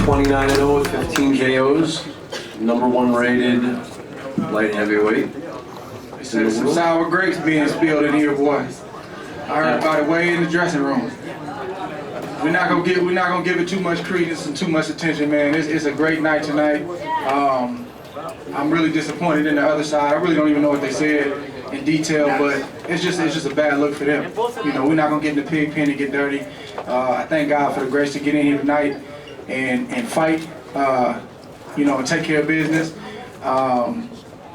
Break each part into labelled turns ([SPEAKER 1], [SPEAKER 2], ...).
[SPEAKER 1] 29-0 with 15 KOs. #1 rated light heavyweight.
[SPEAKER 2] There's some sour grapes being spilled in here, boys. I heard about it way in the dressing room. We're not gonna give it too much credence and too much attention, man. It's a great night tonight. I'm really disappointed in the other side. I really don't even know what they said in detail, but it's just a bad look for them. You know, we're not gonna get in the pig pen and get dirty. I thank God for the grace to get in here tonight and fight. You know, and take care of business. I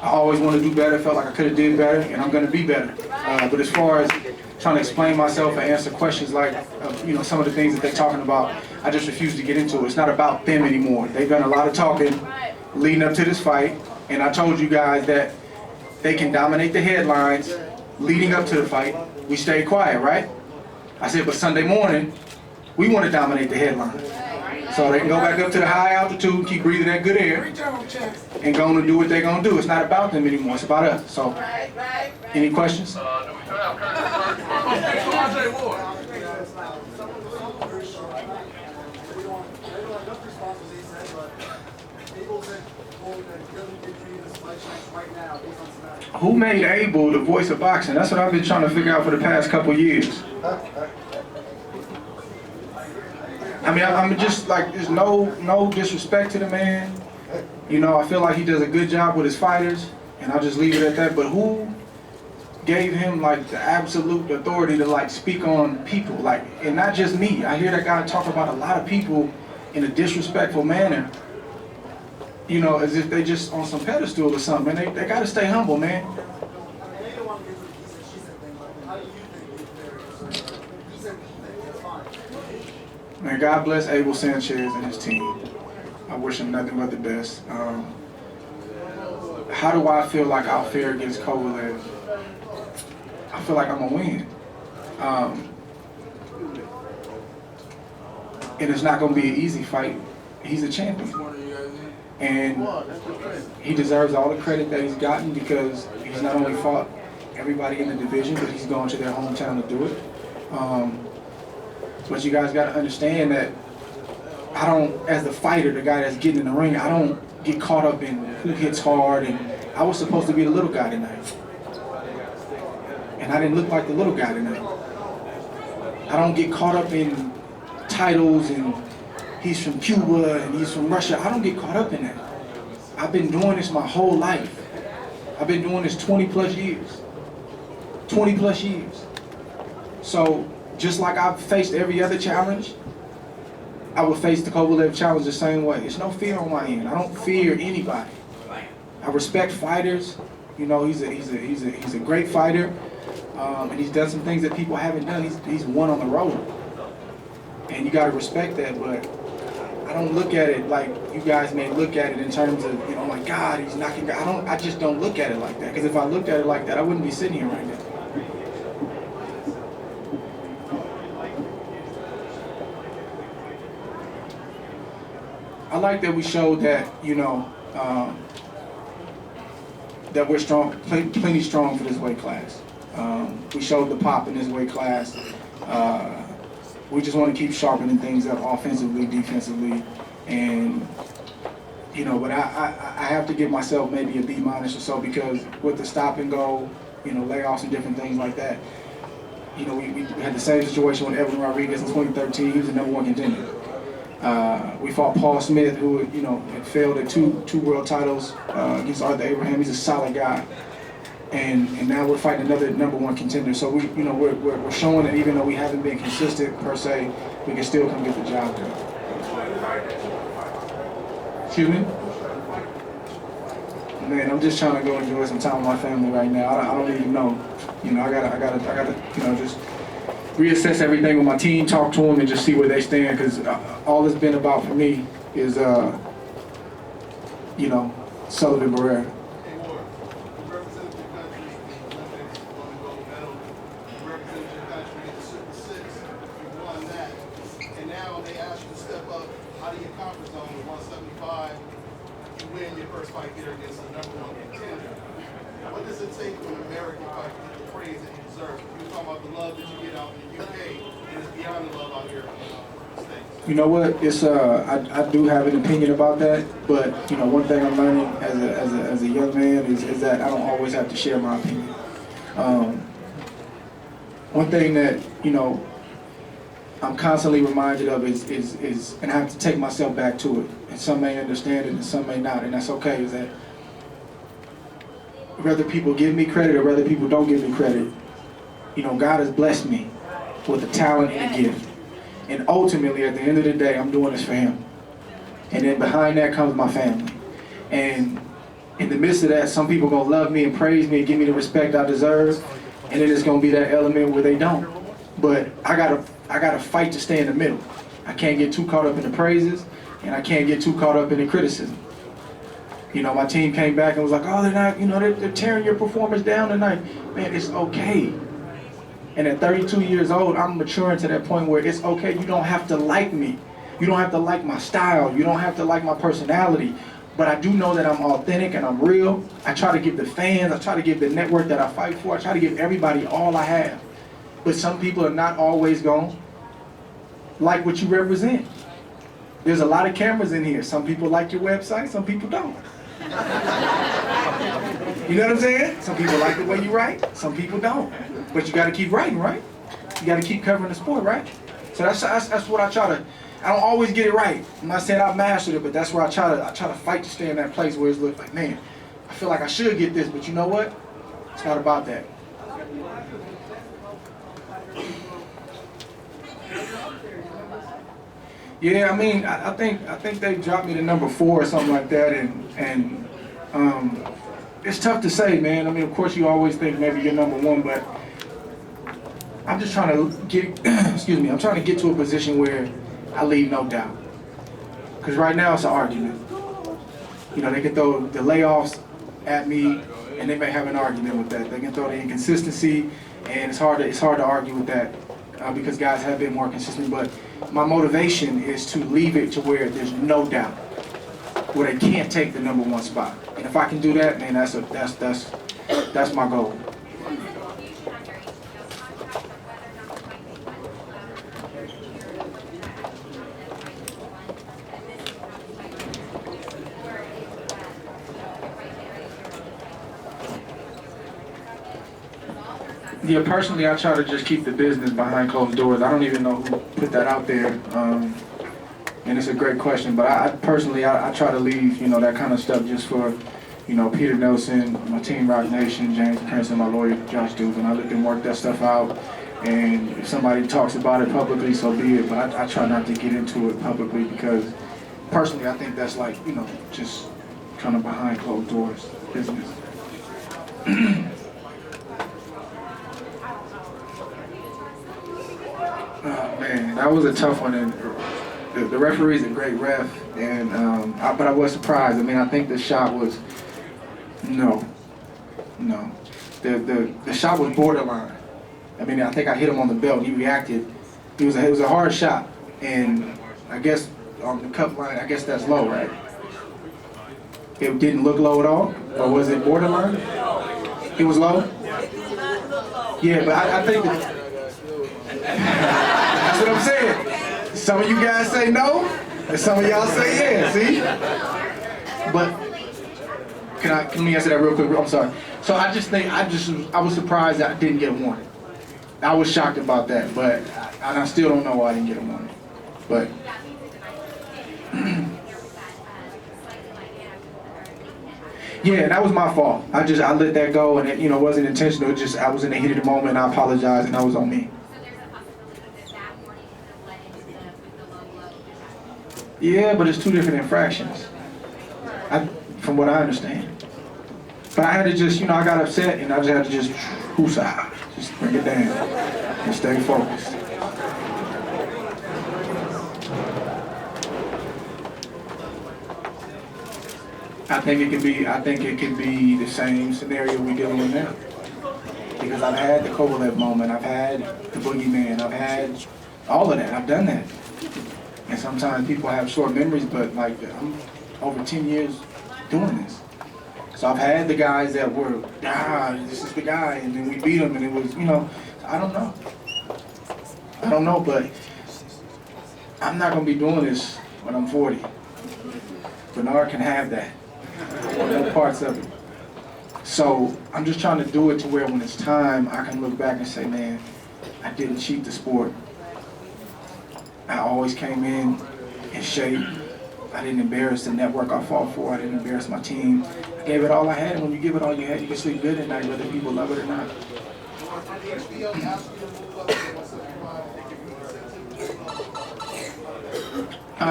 [SPEAKER 2] always want to do better. Felt like I could have did better, and I'm going to be better. But as far as trying to explain myself and answer questions like, you know, some of the things that they're talking about, I just refuse to get into it. It's not about them anymore. They've done a lot of talking leading up to this fight, and I told you guys that they can dominate the headlines leading up to the fight. We stayed quiet, right? I said, but Sunday morning, we want to dominate the headlines. So they can go back up to the high altitude, keep breathing that good air, and go and do what they're going to do. It's not about them anymore. It's about us. So, any questions? Who made Abel the voice of boxing? That's what I've been trying to figure out for the past couple years. I mean, I'm just like, there's no disrespect to the man. You know, I feel like he does a good job with his fighters, and I'll just leave it at that. But who gave him like the absolute authority to like speak on people? Like, and not just me. I hear that guy talk about a lot of people in a disrespectful manner. You know, as if they just on some pedestal or something. Man, they gotta stay humble, man. Man, God bless Abel Sanchez and his team. I wish him nothing but the best. How do I feel like I'll fare against Kovalev? I feel like I'm gonna win. And it's not gonna be an easy fight. He's a champion. And he deserves all the credit that he's gotten because he's not only fought everybody in the division, but he's gone to their hometown to do it. But you guys got to understand that I don't, as the fighter, the guy that's getting in the ring, I don't get caught up in who hits hard. And I was supposed to be the little guy tonight. And I didn't look like the little guy tonight. I don't get caught up in titles and he's from Cuba and he's from Russia. I don't get caught up in that. I've been doing this my whole life. I've been doing this 20 plus years. 20 plus years. So, just like I've faced every other challenge, I would face the Kovalev challenge the same way. There's no fear on my end. I don't fear anybody. I respect fighters. You know, he's a great fighter, and he's done some things that people haven't done. He's won on the road, and you got to respect that. But I don't look at it like you guys may look at it in terms of, you know, oh my God, he's knocking. I just don't look at it like that. Because if I looked at it like that, I wouldn't be sitting here right now. I like that we showed that, you know, that we're strong, plenty strong for this weight class. We showed the pop in this weight class. We just want to keep sharpening things up offensively, defensively, and, you know, but I have to give myself maybe a B- or so because with the stop and go, you know, layoffs and different things like that, you know, we had the same situation with Evan Rodriguez in 2013. He was the #1 contender. We fought Paul Smith, who, you know, had failed at two world titles against Arthur Abraham. He's a solid guy, and now we're fighting another #1 contender. So we're showing that even though we haven't been consistent per se, we can still come get the job done. Excuse me? Man, I'm just trying to go enjoy some time with my family right now. I don't even know. You know, I gotta, you know, just reassess everything with my team, talk to them, and just see where they stand. Because all it's been about for me is, you know, Sullivan Barrera.
[SPEAKER 3] And now they ask you to step up out of your comfort zone with 175. You win your first fight here against the #1 contender. What does it take for an American fight to get the praise that you deserve? You're talking about the love that you get out in the UK, and it's beyond the love out here in the States.
[SPEAKER 2] You know what? It's I do have an opinion about that, but you know, one thing I'm learning as a young man is that I don't always have to share my opinion. One thing that you know I'm constantly reminded of is and I have to take myself back to it. And some may understand it, and some may not, and that's okay. Is that whether people give me credit or whether people don't give me credit, you know, God has blessed me with a talent and a gift. And ultimately, at the end of the day, I'm doing this for Him. And then behind that comes my family. And in the midst of that, some people gonna love me and praise me and give me the respect I deserve. And then there's gonna be that element where they don't. But I gotta fight to stay in the middle. I can't get too caught up in the praises, and I can't get too caught up in the criticism. You know, my team came back and was like, oh, they're not, you know, they're tearing your performance down tonight. Man, it's okay. And at 32 years old, I'm maturing to that point where it's okay. You don't have to like me. You don't have to like my style. You don't have to like my personality. But I do know that I'm authentic and I'm real. I try to give the fans, I try to give the network that I fight for, I try to give everybody all I have. But some people are not always going to like what you represent. There's a lot of cameras in here. Some people like your website, some people don't. You know what I'm saying? Some people like the way you write, some people don't. But you got to keep writing, right? You got to keep covering the sport, right? So that's what I try to. I don't always get it right. I'm not saying I've mastered it, but that's where I try to fight to stay in that place where it's like, man, I feel like I should get this, but you know what? It's not about that. Yeah, I mean, I think they dropped me to number 4 or something like that, and it's tough to say, man. I mean, of course, you always think maybe you're number 1, but I'm just trying to get, excuse me, I'm trying to get to a position where I leave no doubt. Because right now it's an argument. You know, they can throw the layoffs at me, and they may have an argument with that. They can throw the inconsistency, and it's hard to argue with that because guys have been more consistent. But my motivation is to leave it to where there's no doubt, where they can't take the number 1 spot. And if I can do that, man, that's my goal. Yeah, personally, I try to just keep the business behind closed doors. I don't even know who put that out there, and it's a great question. But I personally try to leave, you know, that kind of stuff just for, you know, Peter Nelson, my team, Rock Nation, James Prince, and my lawyer, Josh Dubin. I let them work that stuff out, and if somebody talks about it publicly, so be it. But I try not to get into it publicly because, personally, I think that's like, you know, just kind of behind closed doors business. Oh man, that was a tough one, and the referee's a great ref, and but I was surprised. I mean, I think the shot was no. The shot was borderline. I mean, I think I hit him on the belt. He reacted. It was a hard shot, and I guess on the cup line, I guess that's low, right? It didn't look low at all, or was it borderline? It was low. Yeah, but I think that. That's what I'm saying. Some of you guys say no, and some of y'all say yeah, see? But, let me answer that real quick, I'm sorry. So I was surprised that I didn't get a warning. I was shocked about that, but I still don't know why I didn't get a warning. But, yeah, that was my fault. I let that go, and it, you know, wasn't intentional. It just, I was in the heat of the moment, and I apologized, and that was on me. Yeah, but it's 2 different infractions, from what I understand. But I had to just, you know, I got upset, and I just had to just bring it down and stay focused. I think it could be the same scenario we're dealing with now. Because I've had the Kovalev moment, I've had the boogeyman, I've had all of that, I've done that. And sometimes people have short memories, but like, I'm over 10 years doing this. So I've had the guys that were, this is the guy, and then we beat him, and it was, you know, I don't know, but I'm not gonna be doing this when I'm 40. Bernard can have that. No parts of it. So I'm just trying to do it to where when it's time, I can look back and say, man, I didn't cheat the sport. I always came in shape. I didn't embarrass the network I fought for. I didn't embarrass my team. I gave it all I had, and when you give it all you had, you can sleep good at night, whether people love it or not.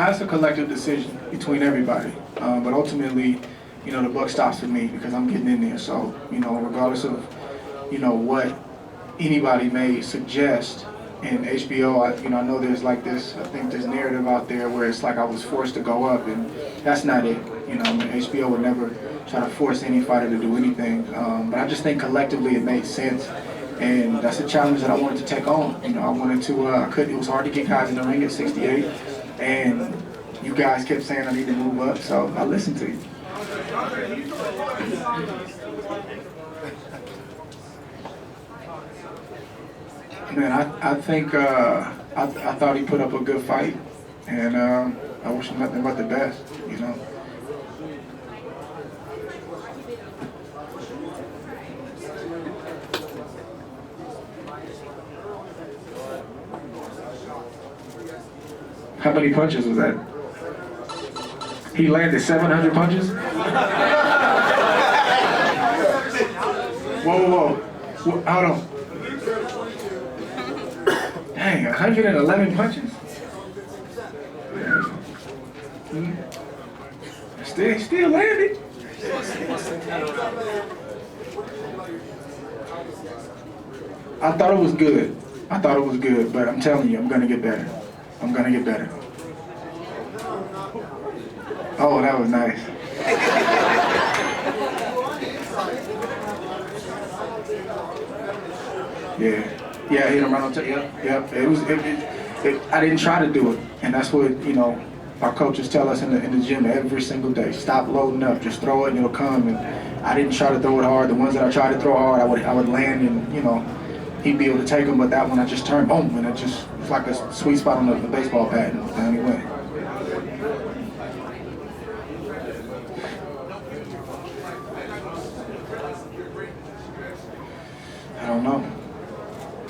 [SPEAKER 2] It's a collective decision between everybody, but ultimately, you know, the buck stops with me because I'm getting in there. So, you know, regardless of, you know, what anybody may suggest in HBO, I know there's like this, I think this narrative out there where it's like I was forced to go up, and that's not it. You know, I mean, HBO would never try to force any fighter to do anything, but I just think collectively it made sense. And that's a challenge that I wanted to take on. You know, I wanted to, it was hard to get guys in the ring at 68, and you guys kept saying I need to move up, so I listened to you. Man, I think, I thought he put up a good fight, and I wish him nothing but the best, you know. How many punches was that? He landed 700 punches? Whoa. Hold on. Dang, 111 punches? Still landed. I thought it was good. But I'm telling you, I'm gonna get better. Oh, that was nice. Yeah, I hit him right on top. Yep. I didn't try to do it, and that's what, you know, our coaches tell us in the gym every single day. Stop loading up, just throw it and it'll come. And I didn't try to throw it hard. The ones that I tried to throw hard, I would land, and, you know, he'd be able to take them. But that one, I just turned boom, and it just was like a sweet spot on the baseball bat, and down he went.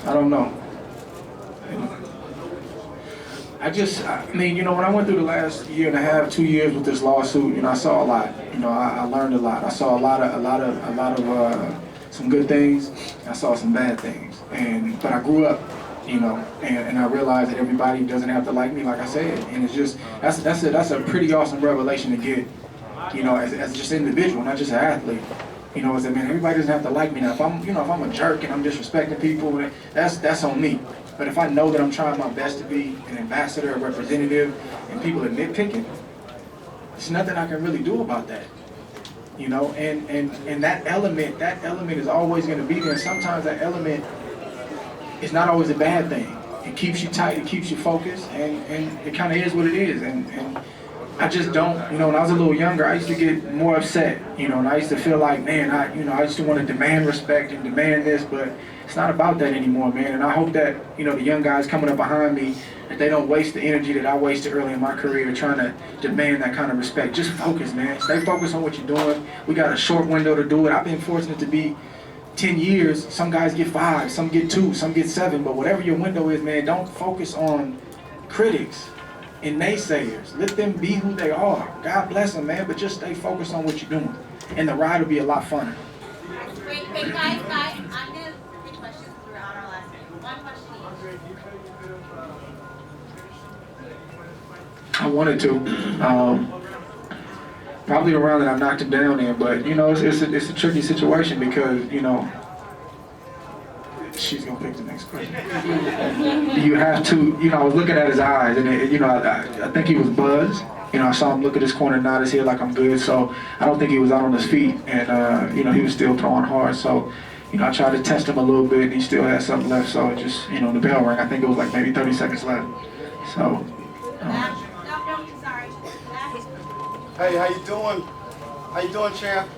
[SPEAKER 2] I don't know. I mean, you know, when I went through the last year and a half, 2 years with this lawsuit, you know, I saw a lot. You know, I learned a lot. I saw a lot of some good things. I saw some bad things. But I grew up, you know, and I realized that everybody doesn't have to like me, like I said. And it's just, that's a pretty awesome revelation to get, you know, as just an individual, not just an athlete. You know, is that, man, everybody doesn't have to like me. Now, if I'm a jerk and I'm disrespecting people, that's on me. But if I know that I'm trying my best to be an ambassador, a representative, and people are nitpicking, there's nothing I can really do about that. You know, and that element is always going to be there. And sometimes that element is not always a bad thing. It keeps you tight, it keeps you focused, and it kind of is what it is. And I just don't, you know, when I was a little younger, I used to get more upset, you know, and I used to feel like, man, I used to want to demand respect and demand this, but it's not about that anymore, man. And I hope that, you know, the young guys coming up behind me, that they don't waste the energy that I wasted early in my career trying to demand that kind of respect. Just focus, man. Stay focused on what you're doing. We got a short window to do it. I've been fortunate to be 10 years. Some guys get 5, some get 2, some get 7, but whatever your window is, man, don't focus on critics and naysayers. Let them be who they are. God bless them, man, but just stay focused on what you're doing. And the ride will be a lot funner.
[SPEAKER 4] Wait, guys, I'm going to take questions throughout our last minute. One question each.
[SPEAKER 2] I wanted to. Probably the round that I knocked him down in, but, you know, it's a tricky situation because, you know, she's gonna pick the next question. You have to, you know, I was looking at his eyes, and you know, I think he was buzzed. You know, I saw him look at his corner, nod his head like I'm good. So I don't think he was out on his feet, and you know, he was still throwing hard. So, you know, I tried to test him a little bit, and he still had something left. So it just, you know, the bell rang. I think it was like maybe 30 seconds left. So.
[SPEAKER 4] Sorry.
[SPEAKER 5] Hey, how you doing? How you doing, champ?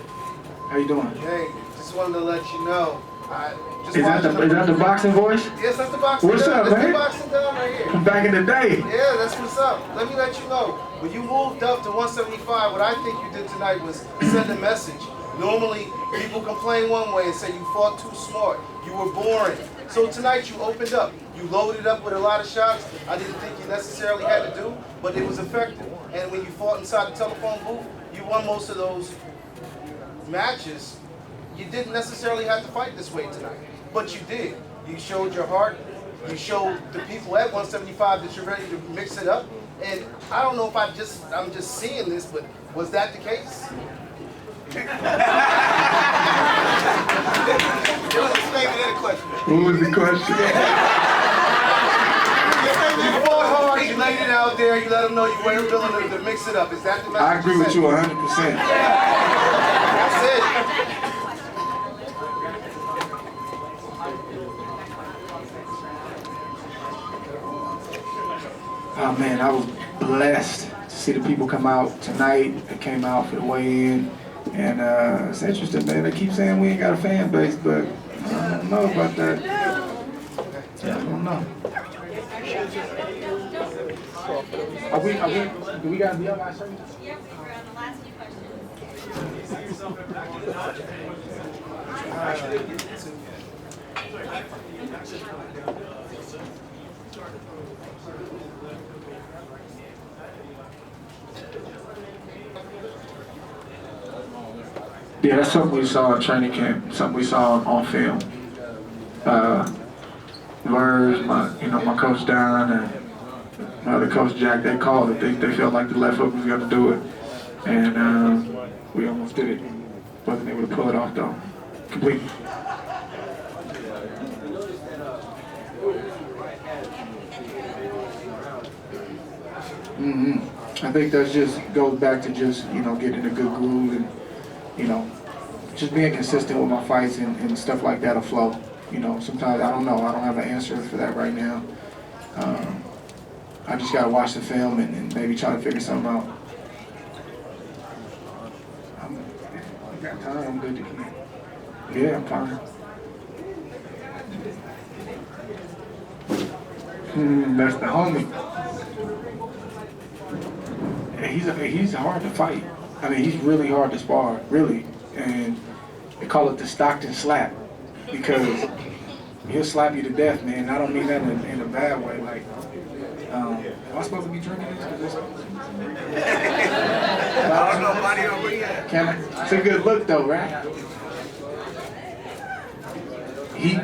[SPEAKER 2] How you doing?
[SPEAKER 5] Hey, just wanted to let you know,
[SPEAKER 2] Is that the boxing voice?
[SPEAKER 3] Yes, that's the boxing.
[SPEAKER 2] What's up,
[SPEAKER 3] That's
[SPEAKER 2] man?
[SPEAKER 3] the boxing gun right here.
[SPEAKER 2] From back in the day.
[SPEAKER 3] Yeah, that's what's up. Let me let you know. When you moved up to 175, what I think you did tonight was send a message. Normally, people complain one way and say you fought too smart. You were boring. So tonight you opened up. You loaded up with a lot of shots I didn't think you necessarily had to do, but it was effective. And when you fought inside the telephone booth, you won most of those matches. You didn't necessarily have to fight this way tonight, but you did. You showed your heart. You showed the people at 175 that you're ready to mix it up. And I don't know if I'm just seeing this, but was that the case?
[SPEAKER 2] What was the question?
[SPEAKER 3] You fought hard, you laid it out there, you let them know you weren't willing to mix it up. Is that the message?
[SPEAKER 2] I agree with you 100%.
[SPEAKER 3] That's it.
[SPEAKER 2] Oh man, I was blessed to see the people come out tonight. They came out for the weigh-in. And it's interesting, man. They keep saying we ain't got a fan base, but I don't know about that. I don't know. Do we gotta be up by a certain time?
[SPEAKER 4] Yep, we're on the last few questions.
[SPEAKER 2] Yeah, that's something we saw in training camp, something we saw on film. Vers, my coach Don and my other coach Jack, they called it. They felt like the left hook was going to do it. And we almost did it. Wasn't able to pull it off though, completely. I think that just goes back to just, getting a good groove and, just being consistent with my fights and stuff like that'll flow. Sometimes I don't know. I don't have an answer for that right now. I just gotta watch the film and maybe try to figure something out. I got time. I'm good to keep. Yeah, I'm fine. That's the homie. He's hard to fight. I mean, he's really hard to spar, really. And they call it the Stockton slap because he'll slap you to death, man. I don't mean that in a bad way. Like, am I supposed to be drinking this? I don't know, buddy, over here. It's a good look, though, right? He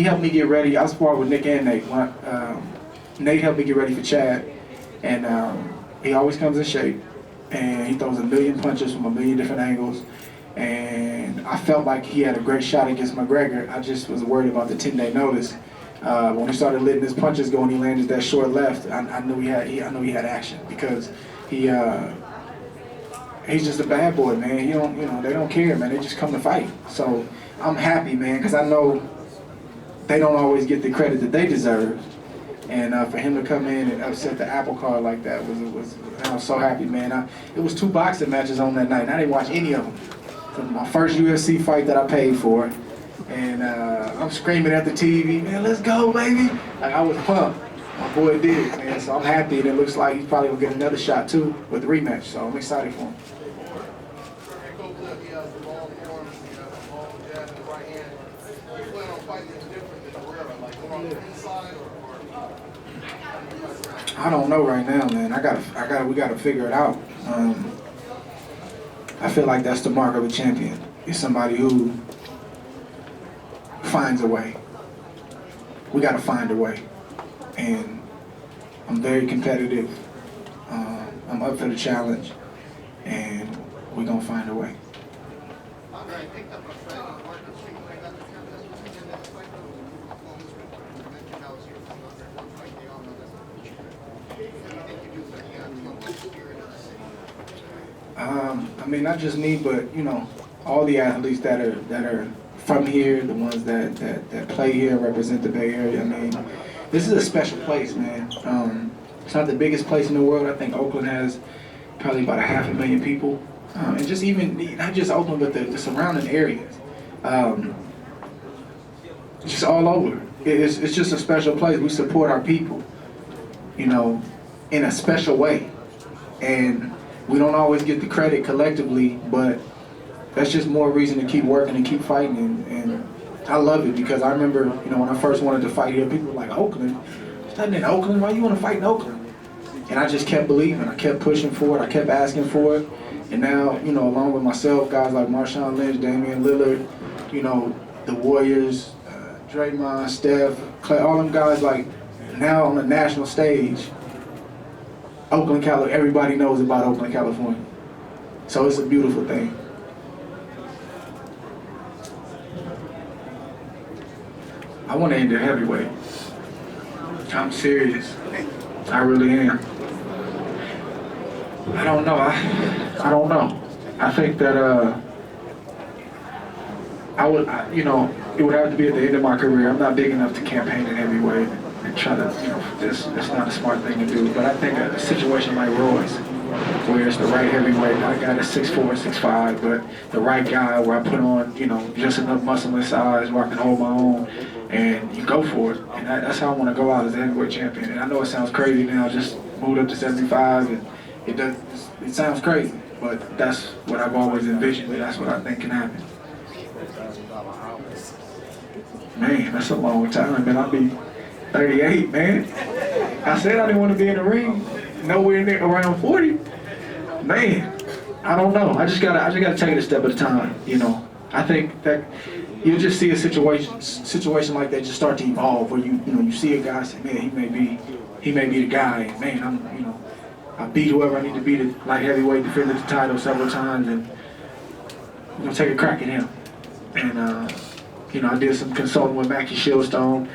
[SPEAKER 2] helped me get ready. I sparred with Nick and Nate. Nate helped me get ready for Chad, and he always comes in shape, and he throws a million punches from a million different angles, and I felt like he had a great shot against McGregor. I just was worried about the 10-day notice. When he started letting his punches go and he landed that short left, I knew he had action because he's just a bad boy, man. They don't care, man. They just come to fight. So I'm happy, man, because I know they don't always get the credit that they deserve. And for him to come in and upset the apple cart like that I was so happy, man. It was 2 boxing matches on that night, and I didn't watch any of them. From my first UFC fight that I paid for, and I'm screaming at the TV, man, let's go, baby. Like, I was pumped. My boy did, man. So I'm happy, and it looks like he's probably gonna get another shot too with the rematch. So I'm excited for him. I don't know right now, man. We gotta figure it out. I feel like that's the mark of a champion. It's somebody who finds a way. We gotta find a way. And I'm very competitive. I'm up for the challenge, and we're gonna find a way. I mean, not just me, but all the athletes that are from here, the ones that play here and represent the Bay Area. I mean, this is a special place, man. It's not the biggest place in the world. I think Oakland has probably about 500,000 people, and just even not just Oakland, but the surrounding areas. just all over. It's just a special place. We support our people, you know, in a special way. And we don't always get the credit collectively, but that's just more reason to keep working and keep fighting. And I love it because I remember, you know, when I first wanted to fight here, people were like, Oakland? There's nothing in Oakland. Why you want to fight in Oakland? And I just kept believing. I kept pushing for it. I kept asking for it. And now, you know, along with myself, guys like Marshawn Lynch, Damian Lillard, you know, the Warriors, Draymond, Steph, Clay, all them guys, like, now on the national stage, Oakland, California, everybody knows about Oakland, California. So it's a beautiful thing. I want to end it heavyweight. I'm serious. I really am. I don't know. I don't know. I think that you know, it would have to be at the end of my career. I'm not big enough to campaign in heavyweight and try to, you know, it's not a smart thing to do. But I think a situation like Roy's, where it's the right heavyweight, not a guy that's 6'4", 6'5", but the right guy where I put on, you know, just enough muscle and size where I can hold my own, and you go for it. And that's how I want to go out as a heavyweight champion. And I know it sounds crazy now, just moved up to 75, and it sounds crazy, but that's what I've always envisioned, and that's what I think can happen. Man, that's a long time, man. I'll be 38, man. I said I didn't want to be in the ring, nowhere near around 40. Man, I don't know. I just gotta take it a step at a time, you know. I think that you'll just see a situation like that just start to evolve, where you see a guy say, man, he may be the guy, and man, I beat whoever I need to beat at light heavyweight, defended the title several times, and I'm gonna take a crack at him. And you know, I did some consulting with Mackie Shieldstone,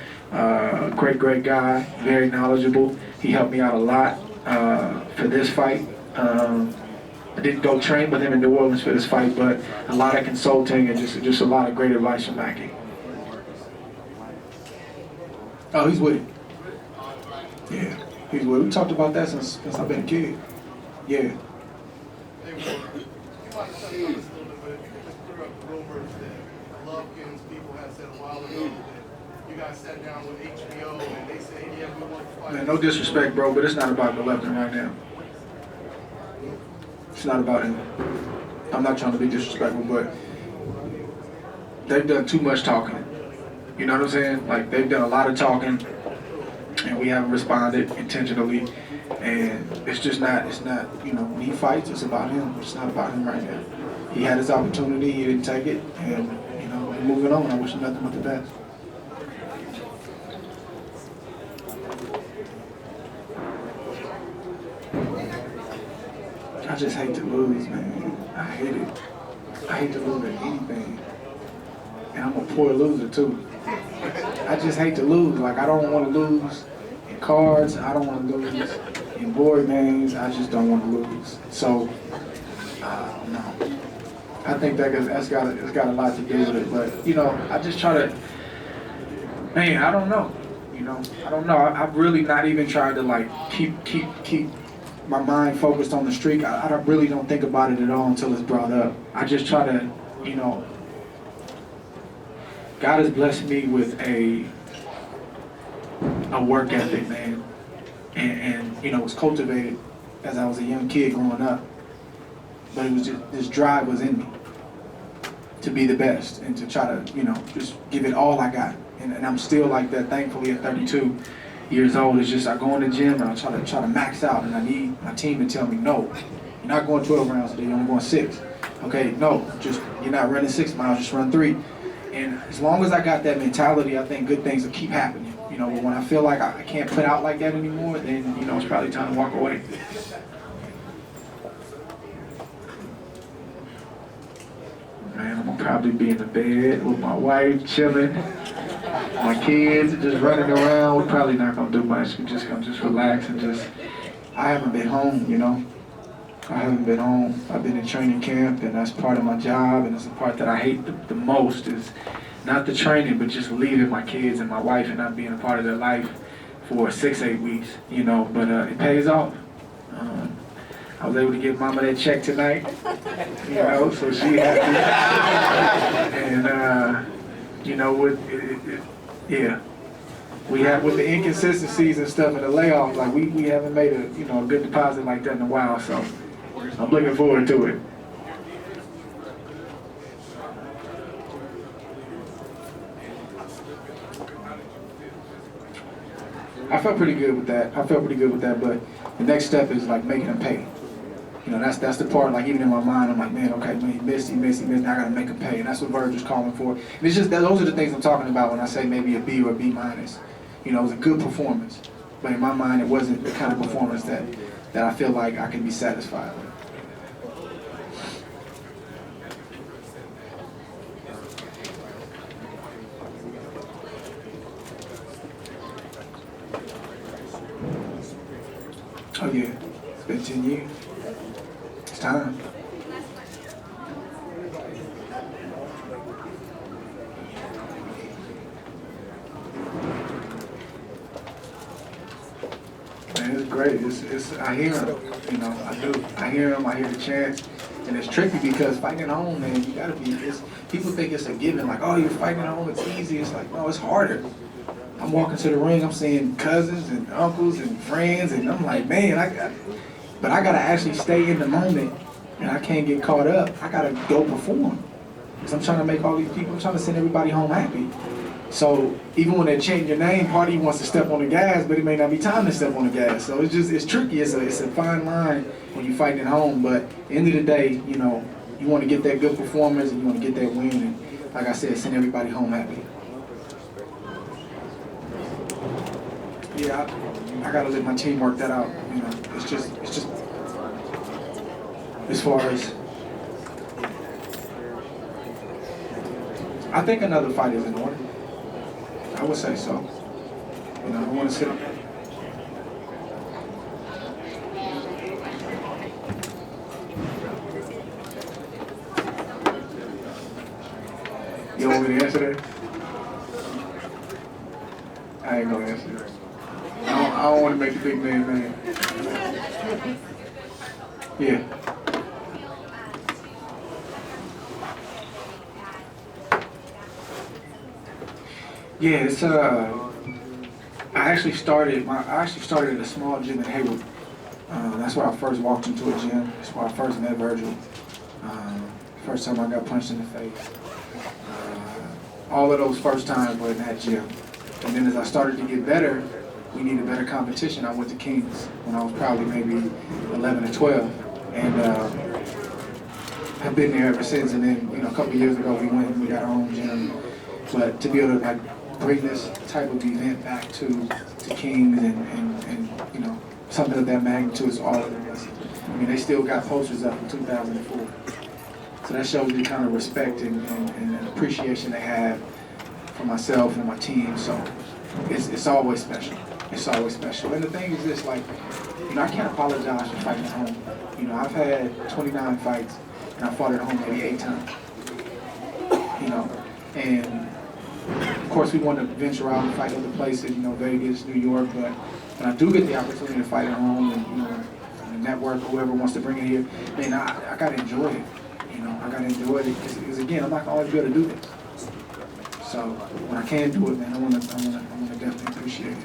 [SPEAKER 2] great guy, very knowledgeable. He helped me out a lot for this fight. I didn't go train with him in New Orleans for this fight, but a lot of consulting and just a lot of great advice from Mackie. Oh, he's with it. Yeah, he's with it. We talked about that since I've been a kid. Yeah.
[SPEAKER 3] You might touch on this a little bit, but if you could just clear up the rumors that Lovekins people have said a while ago that you guys sat down with HBO and they said, yeah, we want to fight.
[SPEAKER 2] Man, no disrespect, bro, but it's not about Golovkin right now. It's not about him. I'm not trying to be disrespectful, but they've done too much talking. You know what I'm saying? Like, they've done a lot of talking, and we haven't responded intentionally. And it's not, you know, when he fights, it's about him. It's not about him right now. He had his opportunity, he didn't take it, and, you know, we're moving on. I wish him nothing but the best. I just hate to lose, man. I hate it. I hate to lose at anything. And I'm a poor loser, too. I just hate to lose. Like, I don't want to lose in cards. I don't want to lose in board games. I just don't want to lose. So, no. I think it's got a lot to do with it. But, you know, I just try to, man, I don't know. You know, I don't know. I've really not even tried to, like, keep my mind focused on the streak. I really don't think about it at all until it's brought up. I just try to, you know, God has blessed me with a work ethic, man. And you know, it was cultivated as I was a young kid growing up. But it was just, this drive was in me to be the best and to try to, you know, just give it all I got. And I'm still like that, thankfully, at 32 years old. It's just I go in the gym and I try to max out, and I need my team to tell me, no, you're not going 12 rounds today, you're only going 6. Okay, no, just you're not running 6 miles, just run 3. And as long as I got that mentality, I think good things will keep happening. You know, but when I feel like I can't put out like that anymore, then, you know, it's probably time to walk away. Man, I'm gonna probably be in the bed with my wife, chilling. My kids just running around. We're probably not gonna do much. We're just gonna relax and I haven't been home, you know. I haven't been home. I've been in training camp, and that's part of my job, and it's the part that I hate the most is not the training, but just leaving my kids and my wife and not being a part of their life for 6-8 weeks, you know. But it pays off. I was able to give Mama that check tonight, you know, so she happy. And, you know, yeah. We have, with the inconsistencies and stuff and the layoffs, like we haven't made a, you know, a good deposit like that in a while, so I'm looking forward to it. I felt pretty good with that. But the next step is like making them pay. You know, that's the part, like even in my mind, I'm like, man, okay, man, he missed, now I gotta make him pay. And that's what Virgil's calling for. And it's just, those are the things I'm talking about when I say maybe a B or a B minus. You know, it was a good performance. But in my mind, it wasn't the kind of performance that I feel like I can be satisfied with. Oh yeah, it's been 10 years. It's time. Man, it's great. I hear him, you know, I do. I hear him, I hear the chants. And it's tricky because fighting at home, man, you gotta be, people think it's a given, like, oh, you're fighting at home, it's easy. It's like, no, it's harder. I'm walking to the ring, I'm seeing cousins and uncles and friends, and I'm like, man, but I gotta actually stay in the moment, and I can't get caught up. I gotta go perform. Because I'm trying to make all these people, I'm trying to send everybody home happy. So even when they're chanting your name, part of you wants to step on the gas, but it may not be time to step on the gas. So it's tricky, it's a fine line when you're fighting at home, but at the end of the day, you know, you want to get that good performance and you want to get that win, and like I said, send everybody home happy. Yeah, I gotta let my team work that out. You know, it's just as far as I think another fight is in order. I would say so. You know, I want to sit. You want me to answer that? I ain't gonna answer that. I don't want to make a big name, man. Yeah. Yeah, it's I actually started at a small gym in Hayward. That's where I first walked into a gym. That's where I first met Virgil. First time I got punched in the face. All of those first times were in that gym. And then as I started to get better, we needed better competition. I went to Kings when I was probably maybe 11 or 12. And I've been there ever since. And then, you know, a couple of years ago, we went and we got our own gym. But to be able to like bring this type of event back to Kings and you know, something of that magnitude is all of us. I mean, they still got posters up in 2004. So that shows you the kind of respect and appreciation they have for myself and my team. So it's always special. It's always special. And the thing is this, like, you know, I can't apologize for fighting at home. You know, I've had 29 fights and I fought at home maybe 8 times. You know, and of course we want to venture out and fight other places, you know, Vegas, New York, but when I do get the opportunity to fight at home and, you know, the network, whoever wants to bring it here, man, I gotta enjoy it. You know, I gotta enjoy it because again, I'm not gonna always be able to do this. So when I can do it, man, I wanna definitely appreciate it.